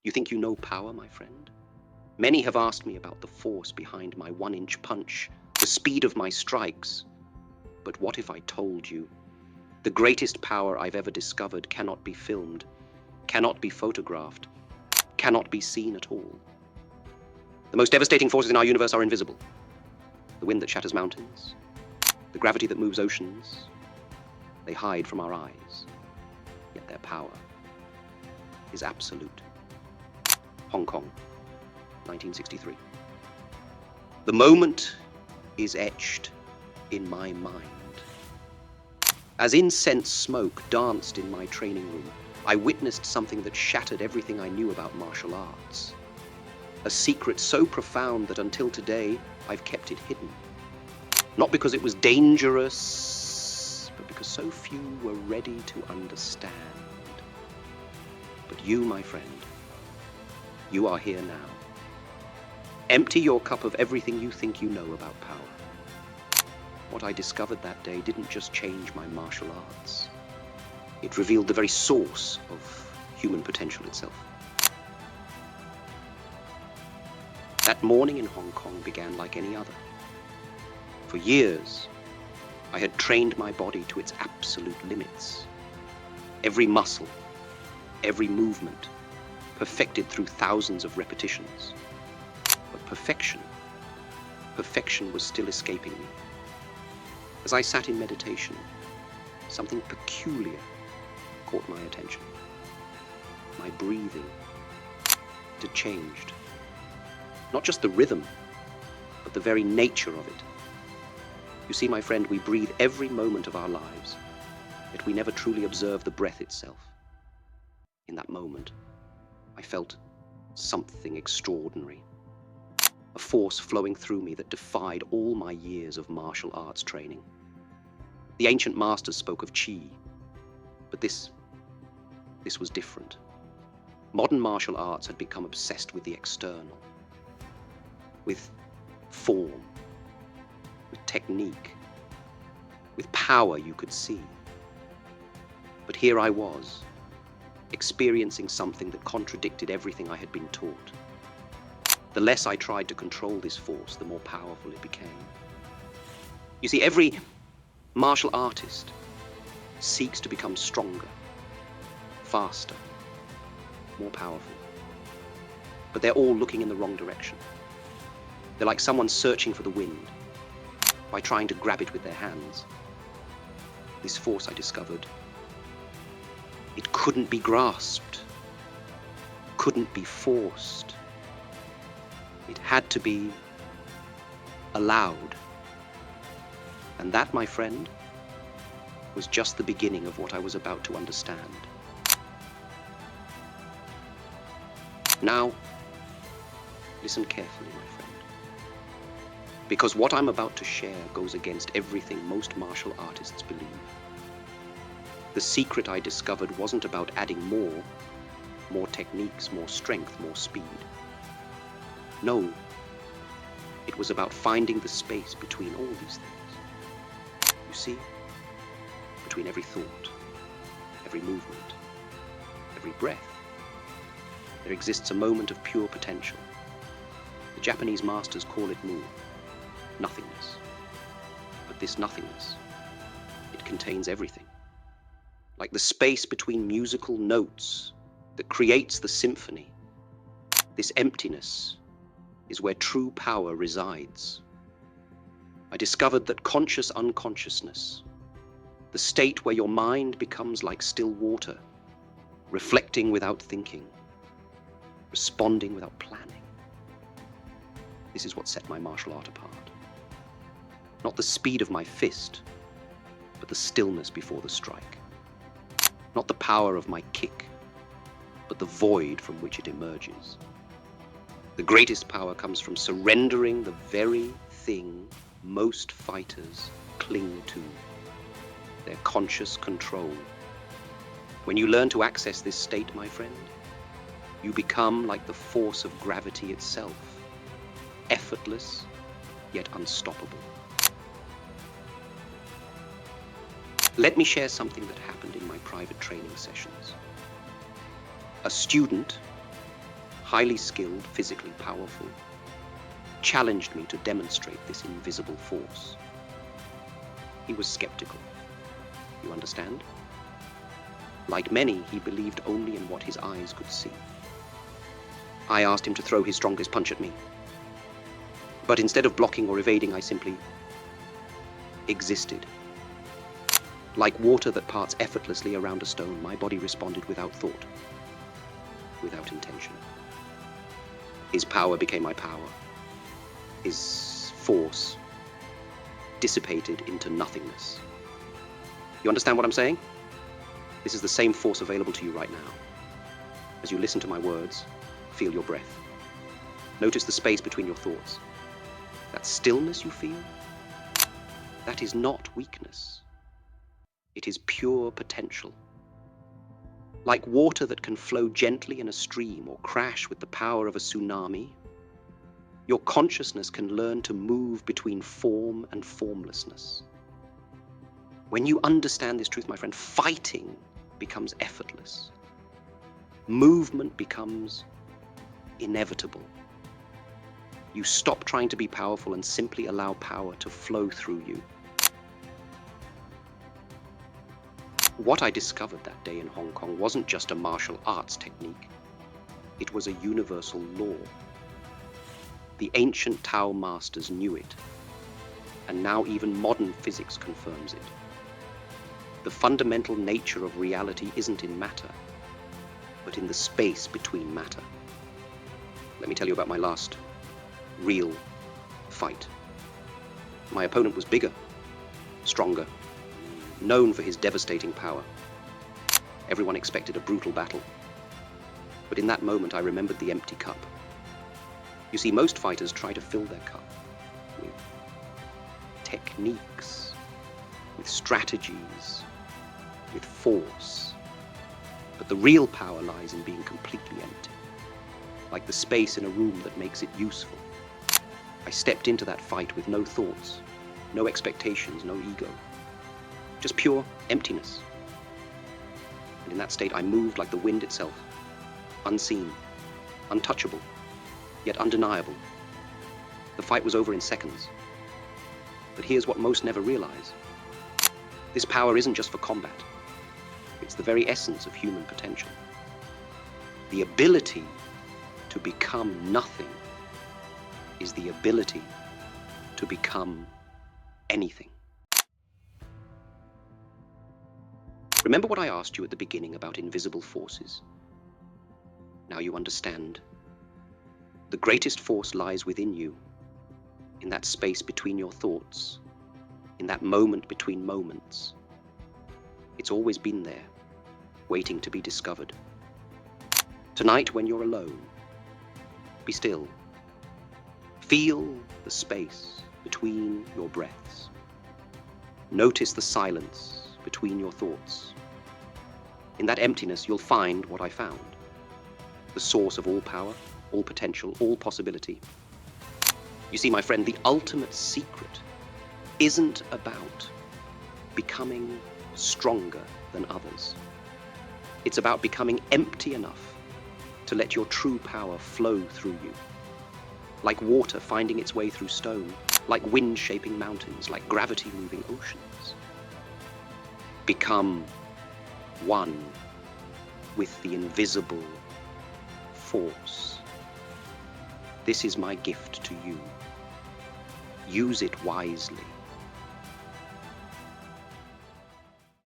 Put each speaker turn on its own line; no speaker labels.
You think you know power, my friend? Many have asked me about the force behind my 1-inch punch, the speed of my strikes. But what if I told you? The greatest power I've ever discovered cannot be filmed, cannot be photographed, cannot be seen at all. The most devastating forces in our universe are invisible. The wind that shatters mountains, the gravity that moves oceans, they hide from our eyes, yet their power is absolute. Hong Kong, 1963. The moment is etched in my mind. As incense smoke danced in my training room, I witnessed something that shattered everything I knew about martial arts. A secret so profound that until today, I've kept it hidden. Not because it was dangerous, but because so few were ready to understand. But you, my friend, you are here now. Empty your cup of everything you think you know about power. What I discovered that day didn't just change my martial arts. It revealed the very source of human potential itself. That morning in Hong Kong began like any other. For years, I had trained my body to its absolute limits. Every muscle, every movement, perfected through thousands of repetitions. But perfection was still escaping me. As I sat in meditation, something peculiar caught my attention. My breathing. It had changed. Not just the rhythm, but the very nature of it. You see, my friend, we breathe every moment of our lives, yet we never truly observe the breath itself. In that moment, I felt something extraordinary. A force flowing through me that defied all my years of martial arts training. The ancient masters spoke of qi, but this was different. Modern martial arts had become obsessed with the external, with form, with technique, with power you could see. But here I was, experiencing something that contradicted everything I had been taught. The less I tried to control this force, the more powerful it became. You see, every martial artist seeks to become stronger, faster, more powerful. But they're all looking in the wrong direction. They're like someone searching for the wind by trying to grab it with their hands. This force, I discovered, it couldn't be grasped, couldn't be forced. It had to be allowed. And that, my friend, was just the beginning of what I was about to understand. Now, listen carefully, my friend, because what I'm about to share goes against everything most martial artists believe. The secret I discovered wasn't about adding more techniques, more strength, more speed. No, it was about finding the space between all these things. You see, between every thought, every movement, every breath, there exists a moment of pure potential. The Japanese masters call it mu, nothingness. But this nothingness, it contains everything. Like the space between musical notes that creates the symphony, this emptiness is where true power resides. I discovered that conscious unconsciousness, the state where your mind becomes like still water, reflecting without thinking, responding without planning. This is what set my martial art apart. Not the speed of my fist, but the stillness before the strike. Not the power of my kick, but the void from which it emerges. The greatest power comes from surrendering the very thing most fighters cling to, their conscious control. When you learn to access this state, my friend, you become like the force of gravity itself, effortless yet unstoppable. Let me share something that happened in my private training sessions. A student highly skilled, physically powerful, challenged me to demonstrate this invisible force. He was skeptical. You understand? Like many, he believed only in what his eyes could see. I asked him to throw his strongest punch at me. But instead of blocking or evading, I simply existed. Like water that parts effortlessly around a stone, my body responded without thought, without intention. His power became my power. His force dissipated into nothingness. You understand what I'm saying? This is the same force available to you right now. As you listen to my words, feel your breath. Notice the space between your thoughts. That stillness you feel, that is not weakness. It is pure potential. Like water that can flow gently in a stream or crash with the power of a tsunami, your consciousness can learn to move between form and formlessness. When you understand this truth, my friend, fighting becomes effortless. Movement becomes inevitable. You stop trying to be powerful and simply allow power to flow through you. What I discovered that day in Hong Kong wasn't just a martial arts technique. It was a universal law. The ancient Tao masters knew it, and now even modern physics confirms it. The fundamental nature of reality isn't in matter, but in the space between matter. Let me tell you about my last real fight. My opponent was bigger, stronger, known for his devastating power. Everyone expected a brutal battle. But in that moment, I remembered the empty cup. You see, most fighters try to fill their cup with techniques, with strategies, with force. But the real power lies in being completely empty, like the space in a room that makes it useful. I stepped into that fight with no thoughts, no expectations, no ego. Just pure emptiness. And in that state, I moved like the wind itself, unseen, untouchable, yet undeniable. The fight was over in seconds. But here's what most never realize. This power isn't just for combat. It's the very essence of human potential. The ability to become nothing is the ability to become anything. Remember what I asked you at the beginning about invisible forces? Now you understand. The greatest force lies within you, in that space between your thoughts, in that moment between moments. It's always been there, waiting to be discovered. Tonight, when you're alone, be still. Feel the space between your breaths. Notice the silence between your thoughts. In that emptiness, you'll find what I found. The source of all power, all potential, all possibility. You see, my friend, the ultimate secret isn't about becoming stronger than others. It's about becoming empty enough to let your true power flow through you. Like water finding its way through stone, like wind shaping mountains, like gravity moving oceans. Become one with the invisible force. This is my gift to you. Use it wisely.